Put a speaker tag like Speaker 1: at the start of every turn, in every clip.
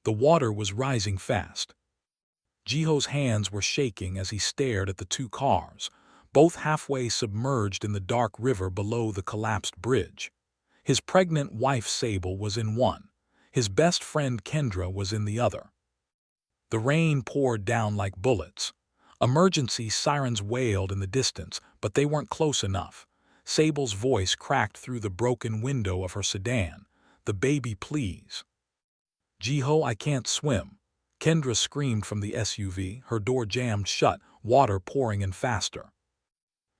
Speaker 1: The water was rising fast. Jiho's hands were shaking as he stared at the two cars, both halfway submerged in the dark river below the collapsed bridge. His pregnant wife Sable was in one. His best friend Kendra was in the other. The rain poured down like bullets. Emergency sirens wailed in the distance, but they weren't close enough. Sable's voice cracked through the broken window of her sedan. "The baby, please." "Jiho, I can't swim." Kendra screamed from the SUV, her door jammed shut, water pouring in faster.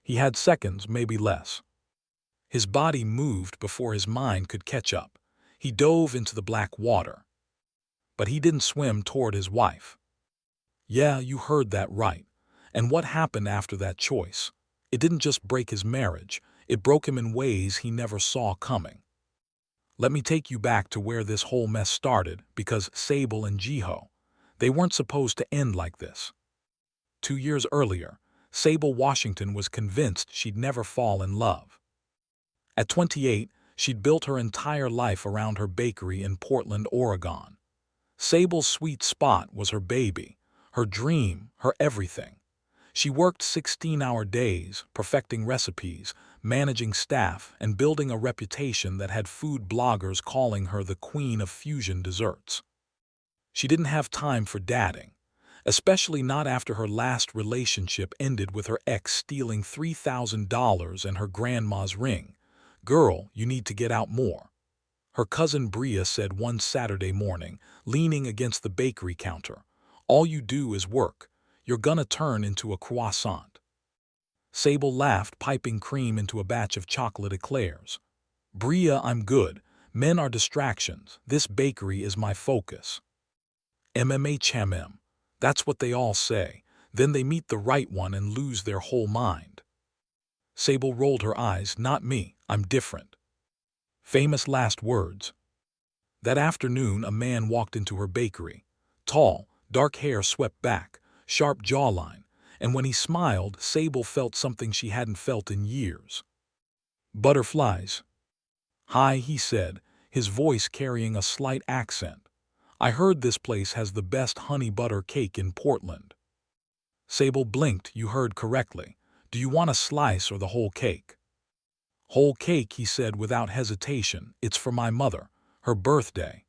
Speaker 1: He had seconds, maybe less. His body moved before his mind could catch up. He dove into the black water. But he didn't swim toward his wife. Yeah, you heard that right. And what happened after that choice? It didn't just break his marriage, it broke him in ways he never saw coming. Let me take you back to where this whole mess started, because Sable and Jiho, they weren't supposed to end like this. 2 years earlier, Sable Washington was convinced she'd never fall in love. At 28, she'd built her entire life around her bakery in Portland, Oregon. Sable's sweet spot was her baby, her dream, her everything. She worked 16-hour days, perfecting recipes, managing staff, and building a reputation that had food bloggers calling her the queen of fusion desserts. She didn't have time for dadding, especially not after her last relationship ended with her ex stealing $3,000 and her grandma's ring. "Girl, you need to get out more," her cousin Bria said one Saturday morning, leaning against the bakery counter. "All you do is work. You're gonna turn into a croissant." Sable laughed, piping cream into a batch of chocolate eclairs. "Bria, I'm good. Men are distractions. This bakery is my focus." MMHMM. That's what they all say. Then they meet the right one and lose their whole mind. Sable rolled her eyes. "Not me. I'm different." Famous last words. That afternoon, a man walked into her bakery. Tall, dark hair swept back, sharp jawline, and when he smiled, Sable felt something she hadn't felt in years. "Butterflies." "Hi," he said, his voice carrying a slight accent. "I heard this place has the best honey butter cake in Portland." Sable blinked. "You heard correctly. Do you want a slice or the whole cake?" "Whole cake," he said without hesitation. "It's for my mother, her birthday."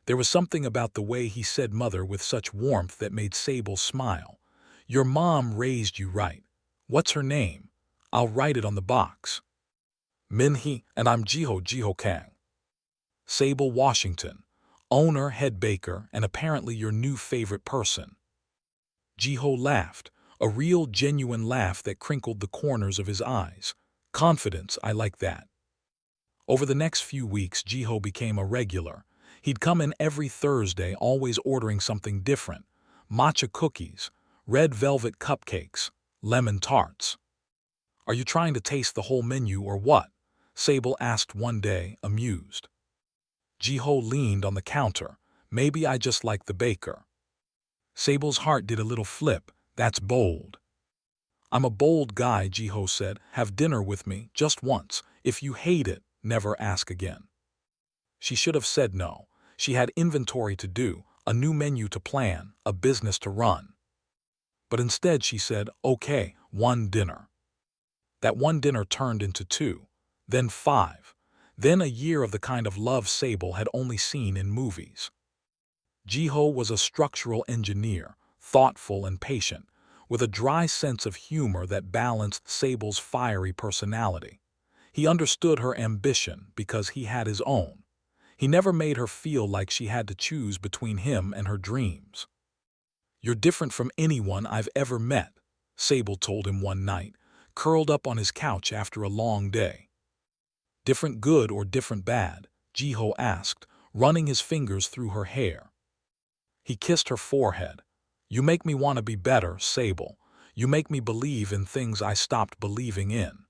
Speaker 1: There was something about the way he said mother with such warmth that made Sable smile. "Your mom raised you right. What's her name? I'll write it on the box." "Minhee, and I'm Jiho Kang." "Sable Washington, owner, head baker, and apparently your new favorite person." Jiho laughed, a real genuine laugh that crinkled the corners of his eyes. "Confidence, I like that." Over the next few weeks, Jiho became a regular. He'd come in every Thursday, always ordering something different: matcha cookies, red velvet cupcakes, lemon tarts. "Are you trying to taste the whole menu or what?" Sable asked one day, amused. Jiho leaned on the counter. "Maybe I just like the baker." Sable's heart did a little flip. "That's bold." "I'm a bold guy," Jiho said. "Have dinner with me, just once. If you hate it, never ask again." She should have said no. She had inventory to do, a new menu to plan, a business to run. But instead she said, "Okay, one dinner." That one dinner turned into 2, then 5, then a year of the kind of love Sable had only seen in movies. Jiho was a structural engineer, thoughtful and patient, with a dry sense of humor that balanced Sable's fiery personality. He understood her ambition because he had his own. He never made her feel like she had to choose between him and her dreams. "You're different from anyone I've ever met," Sable told him one night, curled up on his couch after a long day. "Different good or different bad?" Jiho asked, running his fingers through her hair. He kissed her forehead. "You make me want to be better, Sable. You make me believe in things I stopped believing in."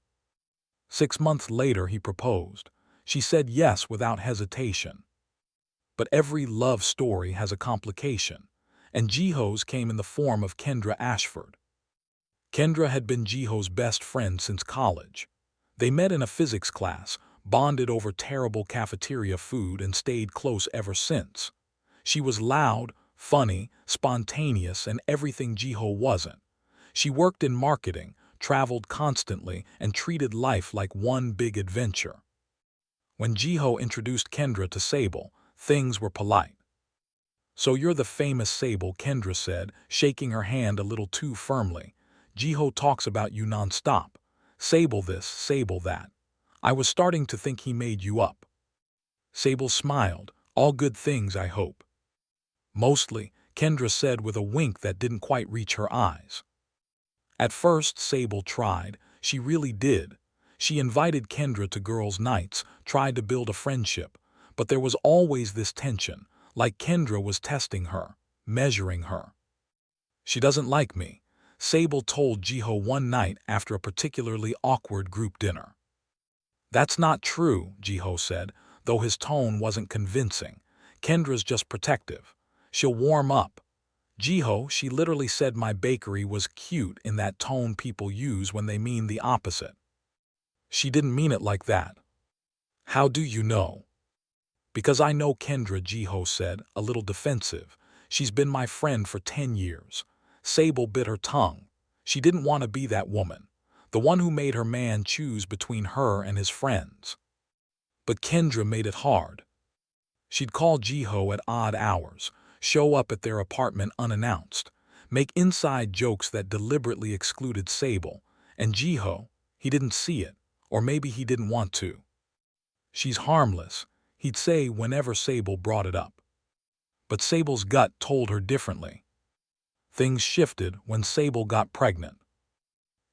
Speaker 1: 6 months later he proposed. She said yes without hesitation. But every love story has a complication, and Jiho's came in the form of Kendra Ashford. Kendra had been Jiho's best friend since college. They met in a physics class, bonded over terrible cafeteria food, and stayed close ever since. She was loud, funny, spontaneous, and everything Jiho wasn't. She worked in marketing, traveled constantly, and treated life like one big adventure. When Jiho introduced Kendra to Sable, things were polite. "So you're the famous Sable," Kendra said, shaking her hand a little too firmly. "Jiho talks about you nonstop. Sable this, Sable that. I was starting to think he made you up." Sable smiled. "All good things, I hope." "Mostly," Kendra said with a wink that didn't quite reach her eyes. At first, Sable tried. She really did. She invited Kendra to girls' nights, tried to build a friendship. But there was always this tension, like Kendra was testing her, measuring her. "She doesn't like me," Sable told Jiho one night after a particularly awkward group dinner. "That's not true," Jiho said, though his tone wasn't convincing. "Kendra's just protective. She'll warm up." "Jiho, she literally said my bakery was cute in that tone people use when they mean the opposite." "She didn't mean it like that." "How do you know?" "Because I know Kendra," Jiho said, a little defensive. "She's been my friend for 10 years. Sable bit her tongue. She didn't want to be that woman, the one who made her man choose between her and his friends. But Kendra made it hard. She'd call Jiho at odd hours, show up at their apartment unannounced, make inside jokes that deliberately excluded Sable, and Jiho, he didn't see it, or maybe he didn't want to. 'She's harmless,' he'd say whenever Sable brought it up. But Sable's gut told her differently. Things shifted when Sable got pregnant.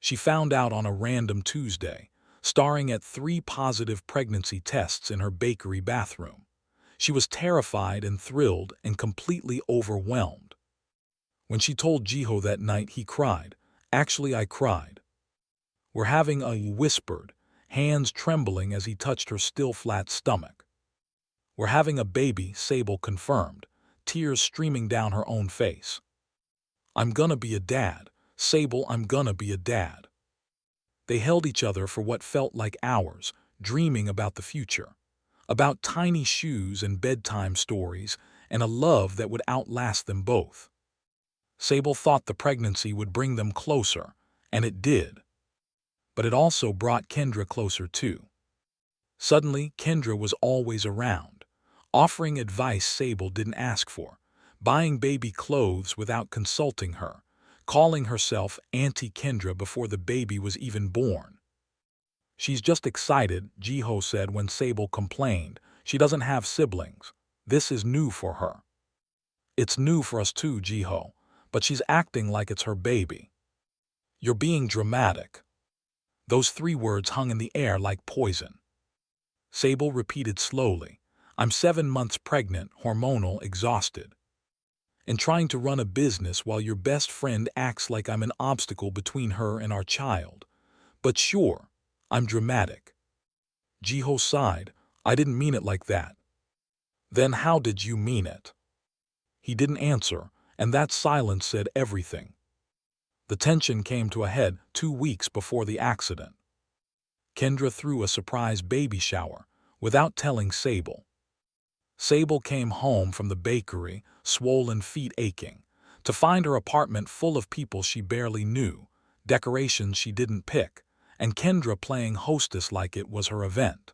Speaker 1: She found out on a random Tuesday, staring at 3 positive pregnancy tests in her bakery bathroom. She was terrified and thrilled and completely overwhelmed. When she told Jiho that night, he cried. Actually, I cried. "We're having a," whispered, hands trembling as he touched her still flat stomach. "We're having a baby," Sable confirmed, tears streaming down her own face. "I'm gonna be a dad. Sable, I'm gonna be a dad." They held each other for what felt like hours, dreaming about the future, about tiny shoes and bedtime stories, and a love that would outlast them both. Sable thought the pregnancy would bring them closer, and it did. But it also brought Kendra closer too. Suddenly, Kendra was always around, offering advice Sable didn't ask for, buying baby clothes without consulting her, calling herself Auntie Kendra before the baby was even born. "She's just excited," Jiho said when Sable complained. "She doesn't have siblings. This is new for her." "It's new for us too, Jiho, but she's acting like it's her baby." "You're being dramatic." Those 3 words hung in the air like poison. Sable repeated slowly. "I'm 7 months pregnant, hormonal, exhausted. And trying to run a business while your best friend acts like I'm an obstacle between her and our child. But sure, I'm dramatic." Jiho sighed. "I didn't mean it like that." "Then how did you mean it?" He didn't answer, and that silence said everything. The tension came to a head 2 weeks before the accident. Kendra threw a surprise baby shower, without telling Sable. Sable came home from the bakery, swollen feet aching, to find her apartment full of people she barely knew, decorations she didn't pick, and Kendra playing hostess like it was her event.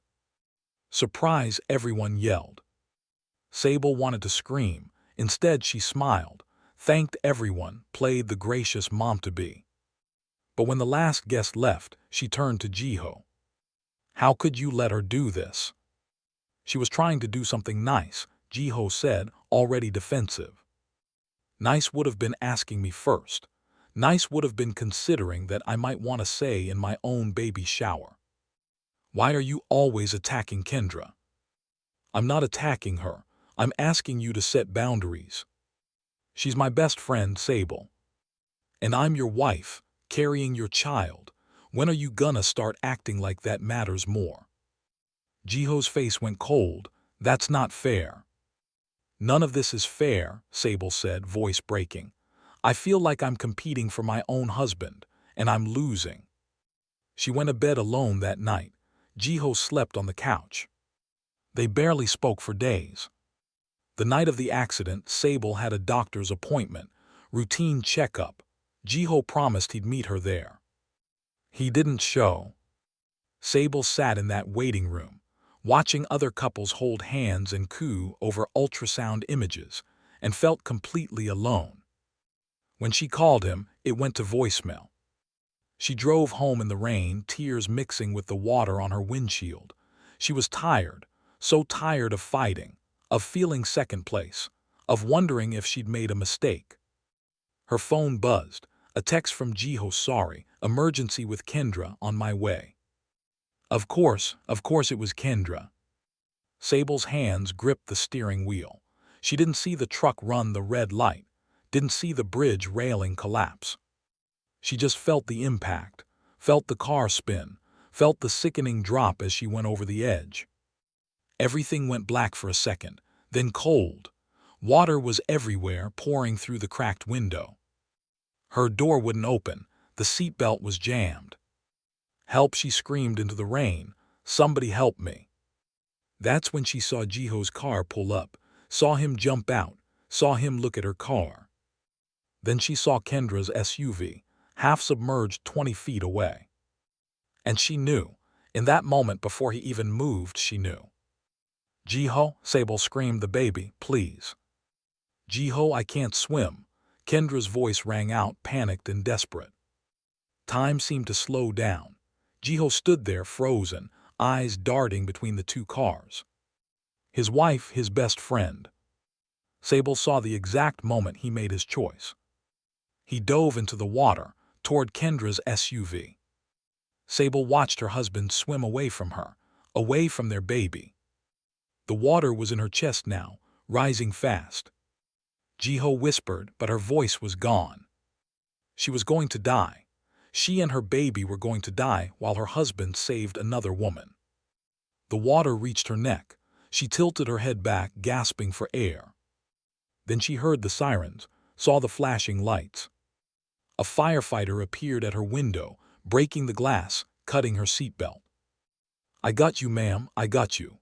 Speaker 1: "Surprise!" everyone yelled. Sable wanted to scream. Instead, she smiled, thanked everyone, played the gracious mom-to-be. But when the last guest left, she turned to Jiho. "How could you let her do this?" "She was trying to do something nice," Jiho said, already defensive. "Nice would have been asking me first. Nice would have been considering that I might want a say in my own baby shower." "Why are you always attacking Kendra?" "I'm not attacking her. I'm asking you to set boundaries. She's my best friend, Sable. And I'm your wife, carrying your child. When are you gonna start acting like that matters more?" Jiho's face went cold. "That's not fair." "None of this is fair," Sable said, voice breaking. "I feel like I'm competing for my own husband, and I'm losing." She went to bed alone that night. Jiho slept on the couch. They barely spoke for days. The night of the accident, Sable had a doctor's appointment, routine checkup. Jiho promised he'd meet her there. He didn't show. Sable sat in that waiting room, watching other couples hold hands and coo over ultrasound images, and felt completely alone. When she called him, it went to voicemail. She drove home in the rain, tears mixing with the water on her windshield. She was tired, so tired of fighting, of feeling second place, of wondering if she'd made a mistake. Her phone buzzed, a text from Jiho: sorry, emergency with Kendra, on my way. Of course it was Kendra. Sable's hands gripped the steering wheel. She didn't see the truck run the red light, didn't see the bridge railing collapse. She just felt the impact, felt the car spin, felt the sickening drop as she went over the edge. Everything went black for a second, then cold. Water was everywhere, pouring through the cracked window. Her door wouldn't open, the seatbelt was jammed. Help, she screamed into the rain. Somebody help me. That's when she saw Jiho's car pull up, saw him jump out, saw him look at her car. Then she saw Kendra's SUV, half submerged 20 feet away. And she knew, in that moment before he even moved, she knew. Jiho, Sable screamed, the baby, please. Jiho, I can't swim. Kendra's voice rang out, panicked and desperate. Time seemed to slow down. Jiho stood there frozen, eyes darting between the two cars. His wife, his best friend. Sable saw the exact moment he made his choice. He dove into the water, toward Kendra's SUV. Sable watched her husband swim away from her, away from their baby. The water was in her chest now, rising fast. Jiho whispered, but her voice was gone. She was going to die. She and her baby were going to die while her husband saved another woman. The water reached her neck. She tilted her head back, gasping for air. Then she heard the sirens, saw the flashing lights. A firefighter appeared at her window, breaking the glass, cutting her seatbelt. I got you, ma'am, I got you.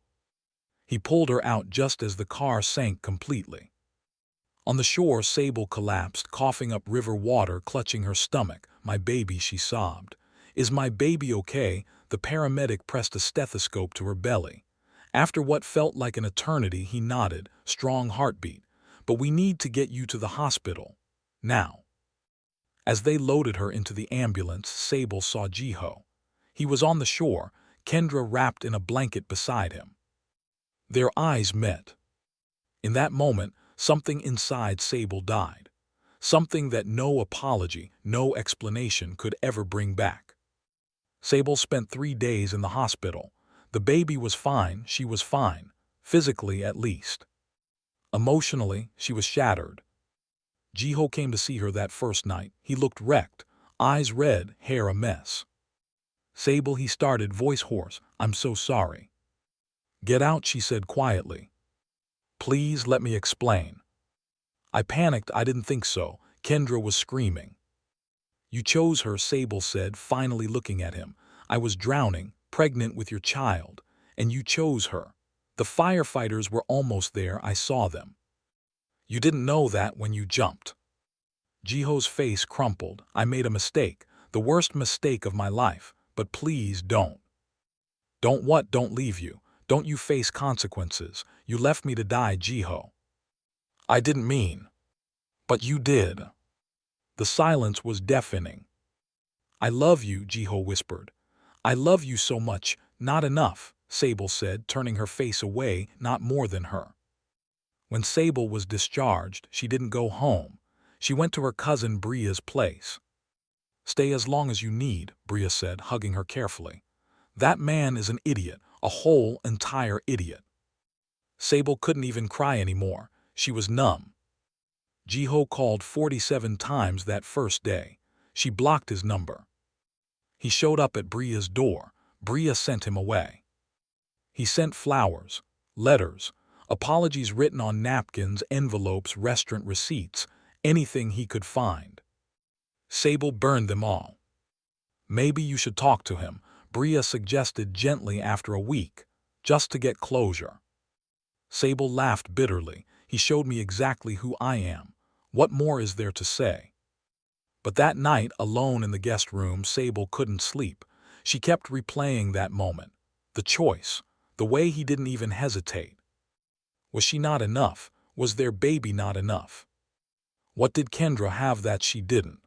Speaker 1: He pulled her out just as the car sank completely. On the shore, Sable collapsed, coughing up river water, clutching her stomach. My baby, she sobbed. Is my baby okay? The paramedic pressed a stethoscope to her belly. After what felt like an eternity, he nodded, strong heartbeat. But we need to get you to the hospital. Now. As they loaded her into the ambulance, Sable saw Jiho. He was on the shore, Kendra wrapped in a blanket beside him. Their eyes met. In that moment, something inside Sable died. Something that no apology, no explanation could ever bring back. Sable spent 3 days in the hospital. The baby was fine, she was fine, physically at least. Emotionally, she was shattered. Jiho came to see her that first night. He looked wrecked, eyes red, hair a mess. Sable, he started, voice hoarse, I'm so sorry. Get out, she said quietly. Please let me explain. I panicked, I didn't think so. Kendra was screaming. You chose her, Sable said, finally looking at him. I was drowning, pregnant with your child, and you chose her. The firefighters were almost there, I saw them. You didn't know that when you jumped. Jiho's face crumpled. I made a mistake, the worst mistake of my life, but please don't. Don't what? Don't leave you. Don't you face consequences. You left me to die, Jiho. I didn't mean. But you did. The silence was deafening. I love you, Jiho whispered. I love you so much. Not enough, Sable said, turning her face away, not more than her. When Sable was discharged, she didn't go home. She went to her cousin Bria's place. Stay as long as you need, Bria said, hugging her carefully. That man is an idiot, a whole entire idiot. Sable couldn't even cry anymore. She was numb. Jiho called 47 times that first day. She blocked his number. He showed up at Bria's door. Bria sent him away. He sent flowers, letters, apologies written on napkins, envelopes, restaurant receipts, anything he could find. Sable burned them all. Maybe you should talk to him, Bria suggested gently after a week, just to get closure. Sable laughed bitterly. He showed me exactly who I am. What more is there to say? But that night, alone in the guest room, Sable couldn't sleep. She kept replaying that moment. The choice. The way he didn't even hesitate. Was she not enough? Was their baby not enough? What did Kendra have that she didn't?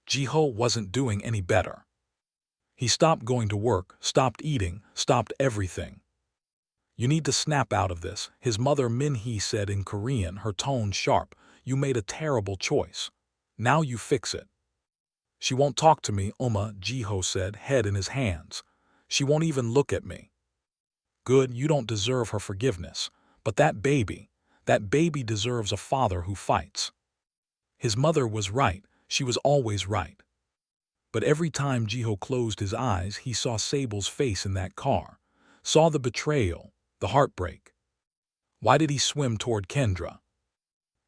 Speaker 1: Jiho wasn't doing any better. He stopped going to work, stopped eating, stopped everything. You need to snap out of this, his mother Min-hee said in Korean, her tone sharp. You made a terrible choice. Now you fix it. She won't talk to me, Oma, Jiho said, head in his hands. She won't even look at me. Good, you don't deserve her forgiveness. But that baby deserves a father who fights. His mother was right. She was always right. But every time Jiho closed his eyes, he saw Sable's face in that car. Saw the betrayal, the heartbreak. Why did he swim toward Kendra?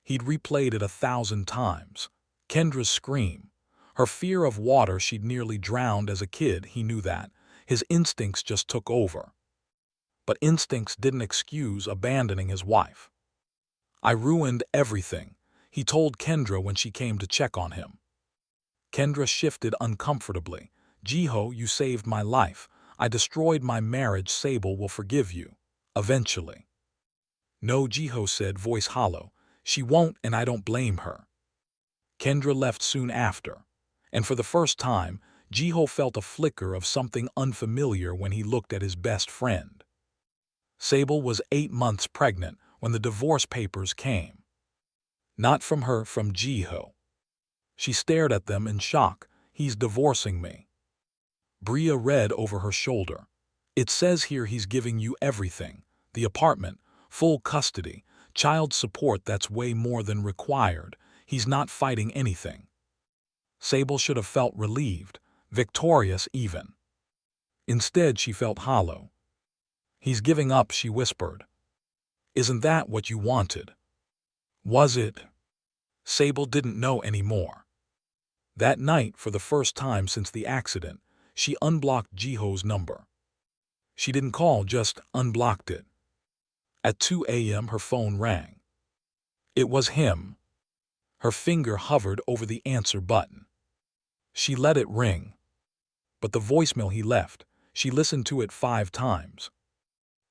Speaker 1: He'd replayed it 1,000 times. Kendra's scream. Her fear of water, she'd nearly drowned as a kid, he knew that. His instincts just took over. But instincts didn't excuse abandoning his wife. I ruined everything, he told Kendra when she came to check on him. Kendra shifted uncomfortably. Jiho, you saved my life. I destroyed my marriage. Sable will forgive you. Eventually. No, Jiho said, voice hollow. She won't, and I don't blame her. Kendra left soon after. And for the first time, Jiho felt a flicker of something unfamiliar when he looked at his best friend. Sable was 8 months pregnant when the divorce papers came. Not from her, from Jiho. She stared at them in shock. He's divorcing me. Bria read over her shoulder. It says here he's giving you everything. The apartment, full custody, child support. That's way more than required. He's not fighting anything. Sable should have felt relieved, victorious even. Instead, she felt hollow. He's giving up, she whispered. Isn't that what you wanted? Was it? Sable didn't know anymore. That night, for the first time since the accident, she unblocked Jiho's number. She didn't call, just unblocked it. At 2 a.m. her phone rang. It was him. Her finger hovered over the answer button. She let it ring. But the voicemail he left, she listened to it 5 times.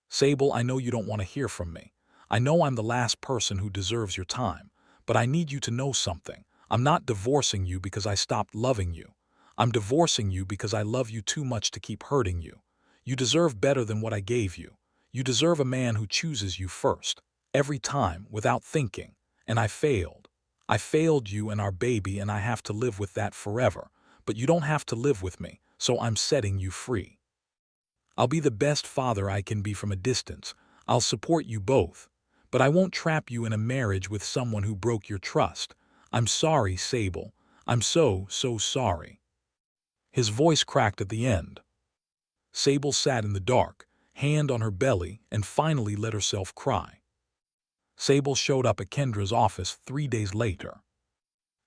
Speaker 1: Sable, I know you don't want to hear from me. I know I'm the last person who deserves your time. But I need you to know something. I'm not divorcing you because I stopped loving you. I'm divorcing you because I love you too much to keep hurting you. You deserve better than what I gave you. You deserve a man who chooses you first, every time, without thinking. And I failed. I failed you and our baby, and I have to live with that forever. But you don't have to live with me, so I'm setting you free. I'll be the best father I can be from a distance. I'll support you both. But I won't trap you in a marriage with someone who broke your trust. I'm sorry, Sable. I'm so sorry. His voice cracked at the end. Sable sat in the dark, hand on her belly, and finally let herself cry. Sable showed up at Kendra's office 3 days later.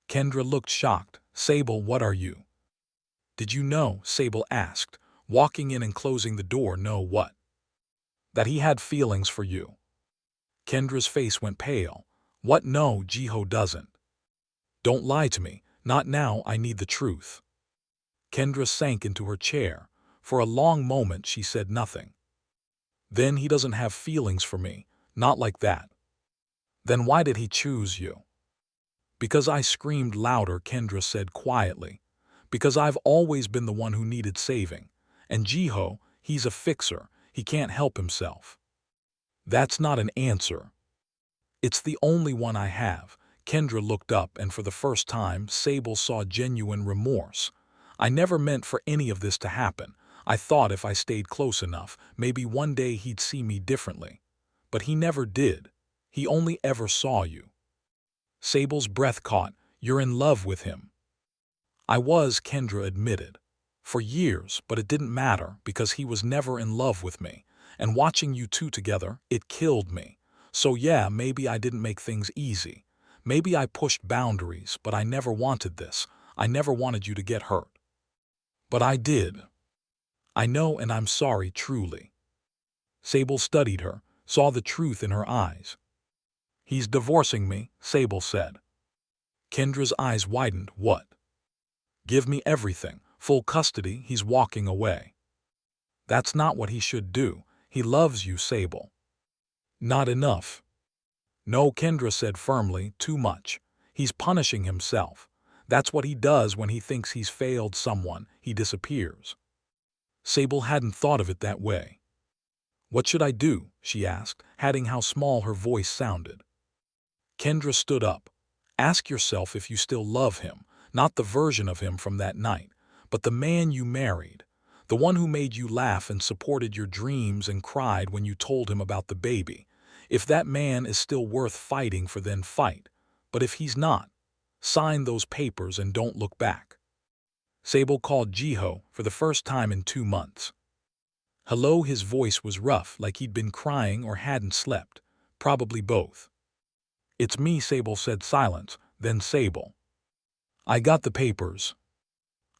Speaker 1: Kendra looked shocked. Sable, what are you? Did you know, Sable asked, walking in and closing the door. Know what? That he had feelings for you. Kendra's face went pale. What? No, Jiho doesn't. Don't lie to me. Not now, I need the truth. Kendra sank into her chair. For a long moment she said nothing. Then he doesn't have feelings for me. Not like that. Then why did he choose you? Because I screamed louder, Kendra said quietly. Because I've always been the one who needed saving. And Jiho, he's a fixer. He can't help himself. That's not an answer. It's the only one I have. Kendra looked up, and for the first time, Sable saw genuine remorse. I never meant for any of this to happen. I thought if I stayed close enough, maybe one day he'd see me differently. But he never did. He only ever saw you. Sable's breath caught. You're in love with him. I was, Kendra admitted. For years, but it didn't matter because he was never in love with me. And watching you two together, it killed me. So yeah, maybe I didn't make things easy. Maybe I pushed boundaries, but I never wanted this. I never wanted you to get hurt. But I did. I know, and I'm sorry, truly. Sable studied her, saw the truth in her eyes. He's divorcing me, Sable said. Kendra's eyes widened. What? Give me everything. Full custody. He's walking away. That's not what he should do. He loves you, Sable. Not enough. No, Kendra said firmly, too much. He's punishing himself. That's what he does when he thinks he's failed someone. He disappears. Sable hadn't thought of it that way. What should I do? She asked, adding how small her voice sounded. Kendra stood up. Ask yourself if you still love him, not the version of him from that night, but the man you married, the one who made you laugh and supported your dreams and cried when you told him about the baby. If that man is still worth fighting for, then fight. But if he's not, sign those papers and don't look back. Sable called Jiho for the first time in 2 months. Hello, his voice was rough, like he'd been crying or hadn't slept. Probably both. It's me, Sable said. Silence, then Sable. I got the papers.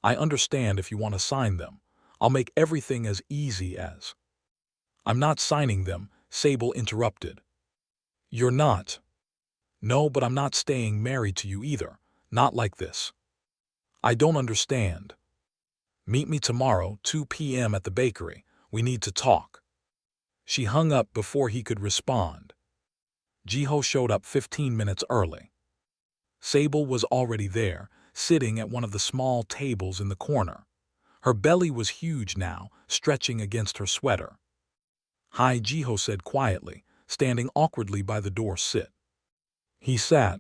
Speaker 1: I understand if you want to sign them. I'll make everything as easy as. I'm not signing them, Sable interrupted. You're not. No, but I'm not staying married to you either. Not like this. I don't understand. Meet me tomorrow, 2 p.m. at the bakery. We need to talk. She hung up before he could respond. Jiho showed up 15 minutes early. Sable was already there, sitting at one of the small tables in the corner. Her belly was huge now, stretching against her sweater. Hi, Jiho said quietly, standing awkwardly by the door. Sit. He sat.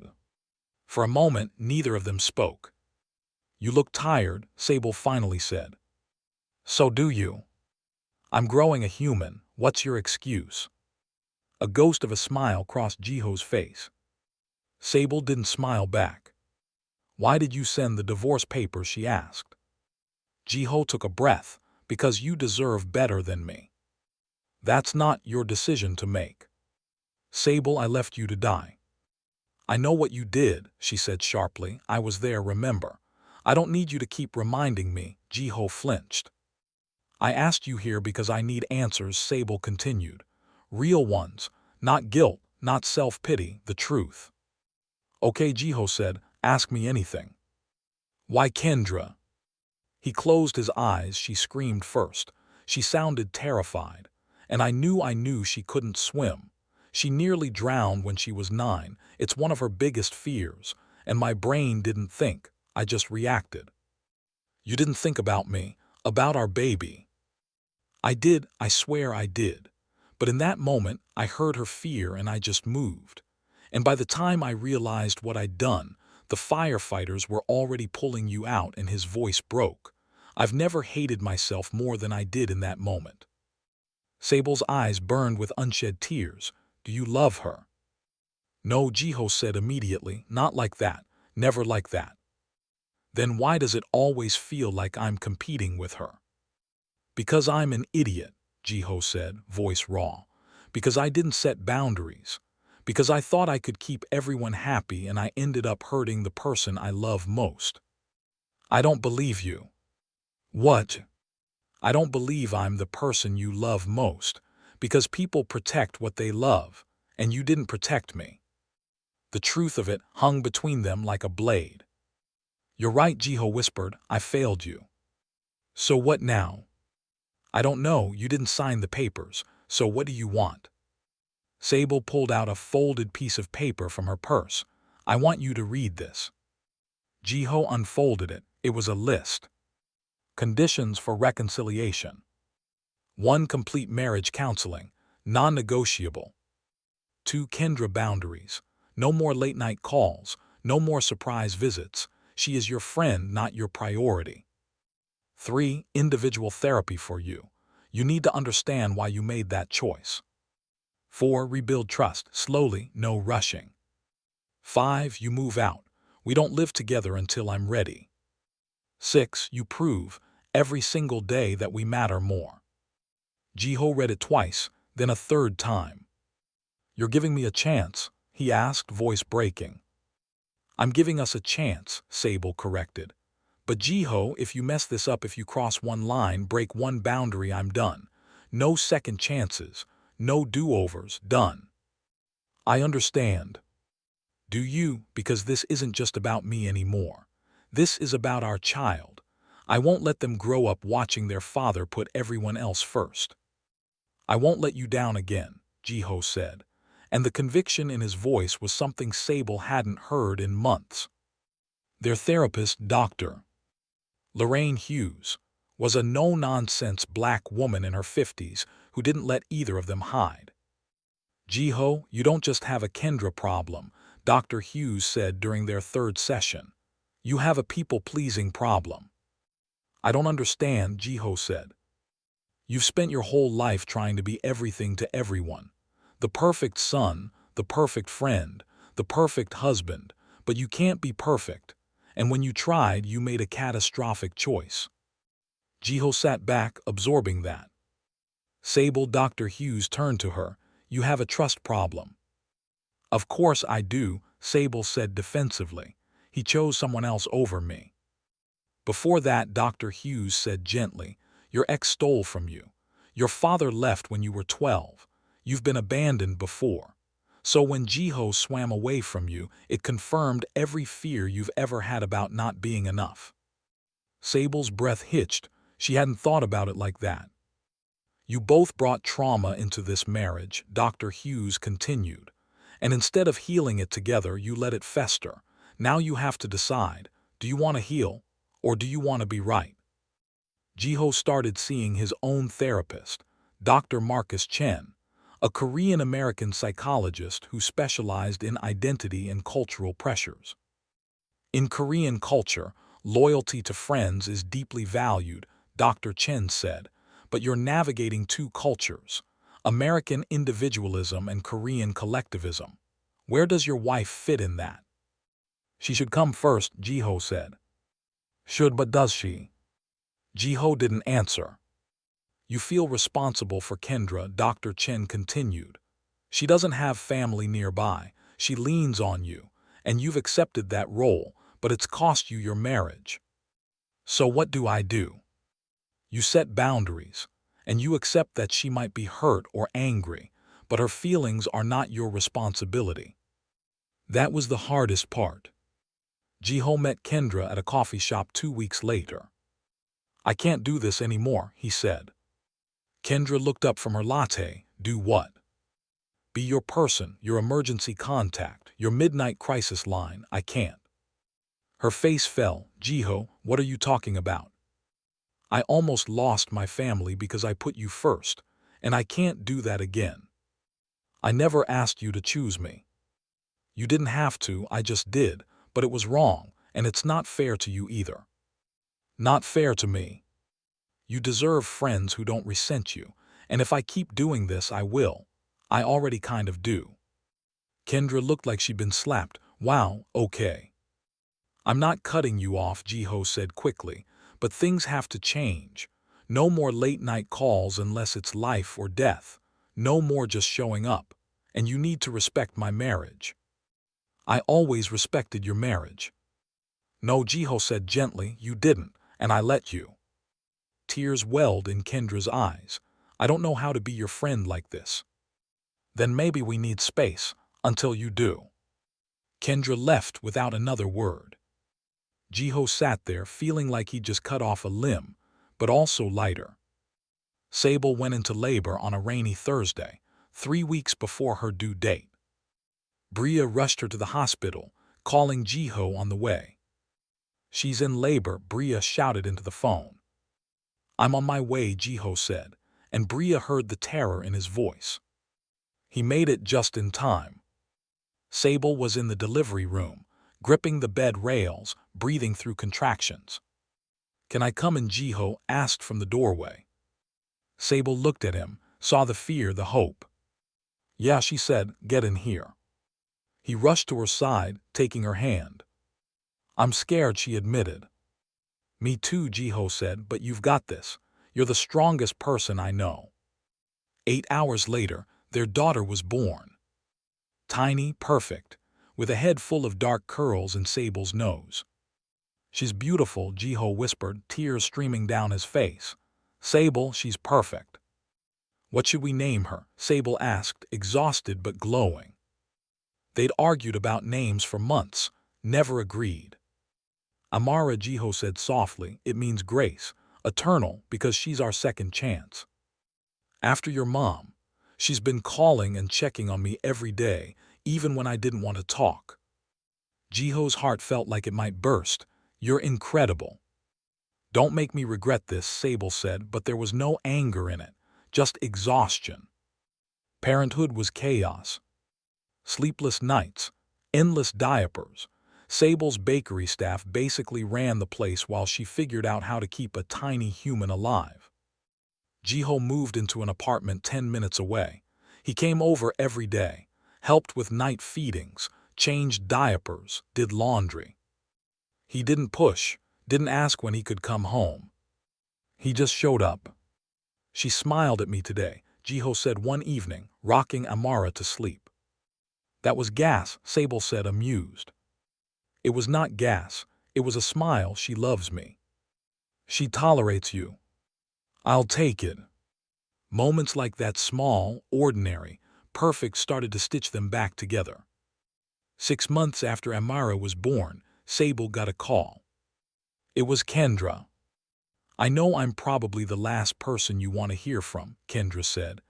Speaker 1: For a moment, neither of them spoke. You look tired, Sable finally said. So do you. I'm growing a human. What's your excuse? A ghost of a smile crossed Jiho's face. Sable didn't smile back. Why did you send the divorce papers? She asked. Jiho took a breath. Because you deserve better than me. That's not your decision to make. Sable, I left you to die. I know what you did, she said sharply. I was there, remember. I don't need you to keep reminding me. Jiho flinched. I asked you here because I need answers, Sable continued. Real ones, not guilt, not self-pity, the truth. Okay, Jiho said, ask me anything. Why, Kendra? He closed his eyes. She screamed first. She sounded terrified. And I knew she couldn't swim. She nearly drowned when she was 9. It's one of her biggest fears. And my brain didn't think. I just reacted. You didn't think about me, about our baby. I did, I swear I did. But in that moment, I heard her fear and I just moved. And by the time I realized what I'd done, the firefighters were already pulling you out, and his voice broke. I've never hated myself more than I did in that moment. Sable's eyes burned with unshed tears. Do you love her? No, Jiho said immediately, not like that, never like that. Then why does it always feel like I'm competing with her? Because I'm an idiot, Jiho said, voice raw. Because I didn't set boundaries. Because I thought I could keep everyone happy and I ended up hurting the person I love most. I don't believe you. What? I don't believe I'm the person you love most, because people protect what they love, and you didn't protect me. The truth of it hung between them like a blade. You're right, Jiho whispered, I failed you. So what now? I don't know, you didn't sign the papers, so what do you want? Sable pulled out a folded piece of paper from her purse. I want you to read this. Jiho unfolded it. It was a list. Conditions for reconciliation. 1. Complete marriage counseling, non-negotiable. 2. Kendra boundaries. No more late-night calls, no more surprise visits. She is your friend, not your priority. 3. Individual therapy for you. You need to understand why you made that choice. 4. Rebuild trust, slowly, no rushing. 5. You move out. We don't live together until I'm ready. 6. You prove, every single day, that we matter more. Jiho read it twice, then a third time. You're giving me a chance, he asked, voice breaking. I'm giving us a chance, Sable corrected. But Jiho, if you mess this up, if you cross one line, break one boundary, I'm done. No second chances, no do-overs, done. I understand. Do you? Because this isn't just about me anymore. This is about our child. I won't let them grow up watching their father put everyone else first. I won't let you down again, Jiho said, and the conviction in his voice was something Sable hadn't heard in months. Their therapist, Dr. Lorraine Hughes, was a no-nonsense black woman in her 50s who didn't let either of them hide. Jiho, you don't just have a Kendra problem, Dr. Hughes said during their third session. You have a people-pleasing problem. I don't understand, Jiho said. You've spent your whole life trying to be everything to everyone. The perfect son, the perfect friend, the perfect husband, but you can't be perfect. And when you tried, you made a catastrophic choice. Jiho sat back, absorbing that. Sable, Dr. Hughes turned to her. You have a trust problem. Of course I do, Sable said defensively. He chose someone else over me. Before that, Dr. Hughes said gently, your ex stole from you. Your father left when you were 12. You've been abandoned before. So when Jiho swam away from you, it confirmed every fear you've ever had about not being enough. Sable's breath hitched. She hadn't thought about it like that. You both brought trauma into this marriage, Dr. Hughes continued. And instead of healing it together, you let it fester. Now you have to decide, do you want to heal, or do you want to be right? Jiho started seeing his own therapist, Dr. Marcus Chen, a Korean-American psychologist who specialized in identity and cultural pressures. In Korean culture, loyalty to friends is deeply valued, Dr. Chen said, but you're navigating two cultures, American individualism and Korean collectivism. Where does your wife fit in that? She should come first, Jiho said. Should, but does she? Jiho didn't answer. You feel responsible for Kendra, Dr. Chen continued. She doesn't have family nearby. She leans on you, and you've accepted that role, but it's cost you your marriage. So what do I do? You set boundaries, and you accept that she might be hurt or angry, but her feelings are not your responsibility. That was the hardest part. Jiho met Kendra at a coffee shop 2 weeks later. I can't do this anymore, he said. Kendra looked up from her latte. Do what? Be your person, your emergency contact, your midnight crisis line. I can't. Her face fell. Jiho, what are you talking about? I almost lost my family because I put you first, and I can't do that again. I never asked you to choose me. You didn't have to, I just did, but it was wrong, and it's not fair to you either. Not fair to me. You deserve friends who don't resent you, and if I keep doing this, I will. I already kind of do. Kendra looked like she'd been slapped. Wow, okay. I'm not cutting you off, Jiho said quickly, but things have to change. No more late-night calls unless it's life or death. No more just showing up. And you need to respect my marriage. I always respected your marriage. No, Jiho said gently, you didn't, and I let you. Tears welled in Kendra's eyes. I don't know how to be your friend like this. Then maybe we need space, until you do. Kendra left without another word. Jiho sat there feeling like he'd just cut off a limb, but also lighter. Sable went into labor on a rainy Thursday, 3 weeks before her due date. Bria rushed her to the hospital, calling Jiho on the way. She's in labor, Bria shouted into the phone. I'm on my way, Jiho said, and Bria heard the terror in his voice. He made it just in time. Sable was in the delivery room, gripping the bed rails, breathing through contractions. Can I come in? Jiho asked from the doorway. Sable looked at him, saw the fear, the hope. Yeah, she said, get in here. He rushed to her side, taking her hand. I'm scared, she admitted. Me too, Jiho said, but you've got this. You're the strongest person I know. 8 hours later, their daughter was born. Tiny, perfect, with a head full of dark curls and Sable's nose. She's beautiful, Jiho whispered, tears streaming down his face. Sable, she's perfect. What should we name her? Sable asked, exhausted but glowing. They'd argued about names for months, never agreed. Amara, Jiho said softly, it means grace, eternal, because she's our second chance. After your mom, she's been calling and checking on me every day, even when I didn't want to talk. Jiho's heart felt like it might burst. You're incredible. Don't make me regret this, Sable said, but there was no anger in it, just exhaustion. Parenthood was chaos. Sleepless nights, endless diapers. Sable's bakery staff basically ran the place while she figured out how to keep a tiny human alive. Jiho moved into an apartment 10 minutes away. He came over every day, helped with night feedings, changed diapers, did laundry. He didn't push, didn't ask when he could come home. He just showed up. She smiled at me today, Jiho said one evening, rocking Amara to sleep. That was gas, Sable said, amused. It was not gas, it was a smile. She loves me. She tolerates you. I'll take it. Moments like that, small, ordinary, perfect, started to stitch them back together. 6 months after Amara was born, Sable got a call. It was Kendra. I know I'm probably the last person you want to hear from, Kendra said,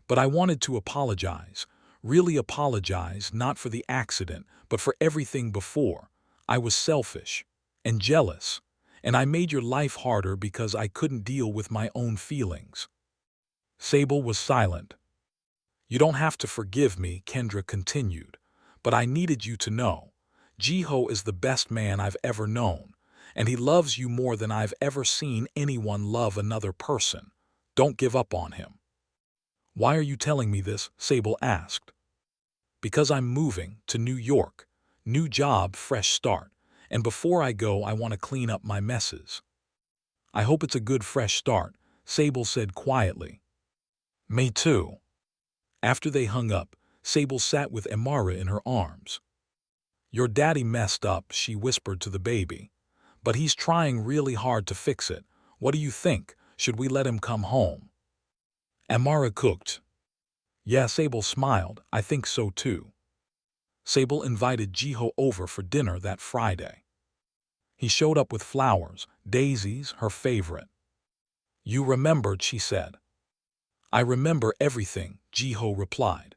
Speaker 1: but I wanted to apologize, really apologize, not for the accident, but for everything before. I was selfish and jealous, and I made your life harder because I couldn't deal with my own feelings. Sable was silent. You don't have to forgive me, Kendra continued, but I needed you to know. Jiho is the best man I've ever known, and he loves you more than I've ever seen anyone love another person. Don't give up on him. Why are you telling me this? Sable asked. Because I'm moving to New York. New job, fresh start. And before I go, I want to clean up my messes. I hope it's a good fresh start, Sable said quietly. Me too. After they hung up, Sable sat with Amara in her arms. Your daddy messed up, she whispered to the baby. But he's trying really hard to fix it. What do you think? Should we let him come home? Amara cooked. Yeah, Sable smiled. I think so too. Sable invited Jiho over for dinner that Friday. He showed up with flowers, daisies, her favorite. You remembered, she said. I remember everything, Jiho replied.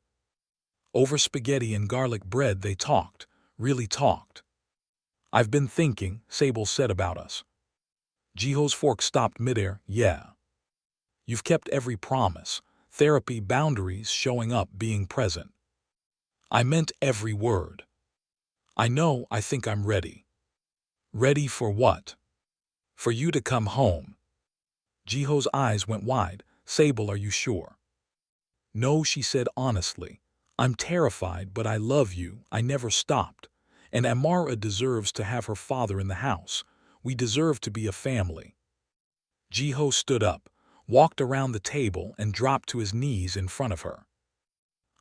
Speaker 1: Over spaghetti and garlic bread they talked, really talked. I've been thinking, Sable said, about us. Jiho's fork stopped midair. Yeah. You've kept every promise. Therapy, boundaries, showing up, being present. I meant every word. I know, I think I'm ready. Ready for what? For you to come home. Jiho's eyes went wide. Sable, are you sure? No, she said honestly. I'm terrified, but I love you. I never stopped. And Amara deserves to have her father in the house. We deserve to be a family. Jiho stood up, walked around the table, and dropped to his knees in front of her.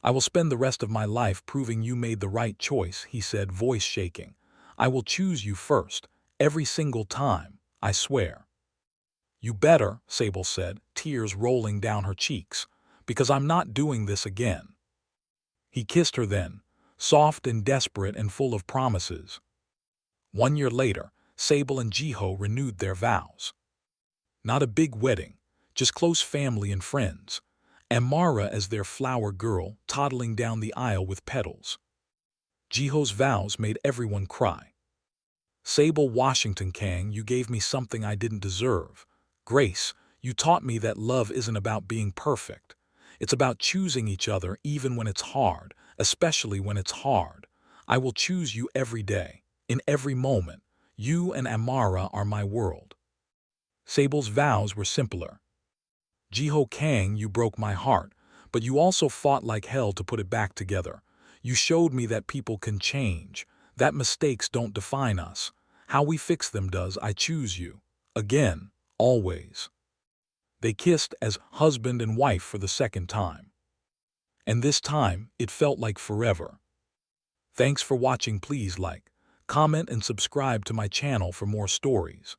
Speaker 1: I will spend the rest of my life proving you made the right choice, he said, voice shaking. I will choose you first, every single time, I swear. You better, Sable said, tears rolling down her cheeks, because I'm not doing this again. He kissed her then, soft and desperate and full of promises. 1 year later, Sable and Jiho renewed their vows. Not a big wedding, just close family and friends. Amara as their flower girl, toddling down the aisle with petals. Jiho's vows made everyone cry. Sable, Washington Kang, you gave me something I didn't deserve. Grace, you taught me that love isn't about being perfect. It's about choosing each other even when it's hard, especially when it's hard. I will choose you every day, in every moment. You and Amara are my world. Sable's vows were simpler. Jiho Kang, you broke my heart, but you also fought like hell to put it back together. You showed me that people can change, that mistakes don't define us. How we fix them does. I choose you. Again, always. They kissed as husband and wife for the second time. And this time, it felt like forever. Thanks for watching. Please like, comment, and subscribe to my channel for more stories.